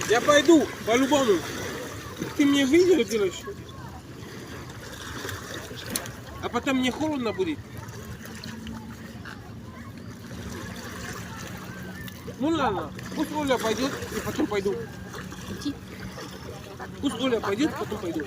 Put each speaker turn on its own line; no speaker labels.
Я пойду, по-любому. Ты мне видео делаешь? А потом мне холодно будет. Ну ладно, пусть Оля пойдет и потом пойду. Пусть Оля пойдет, потом пойду.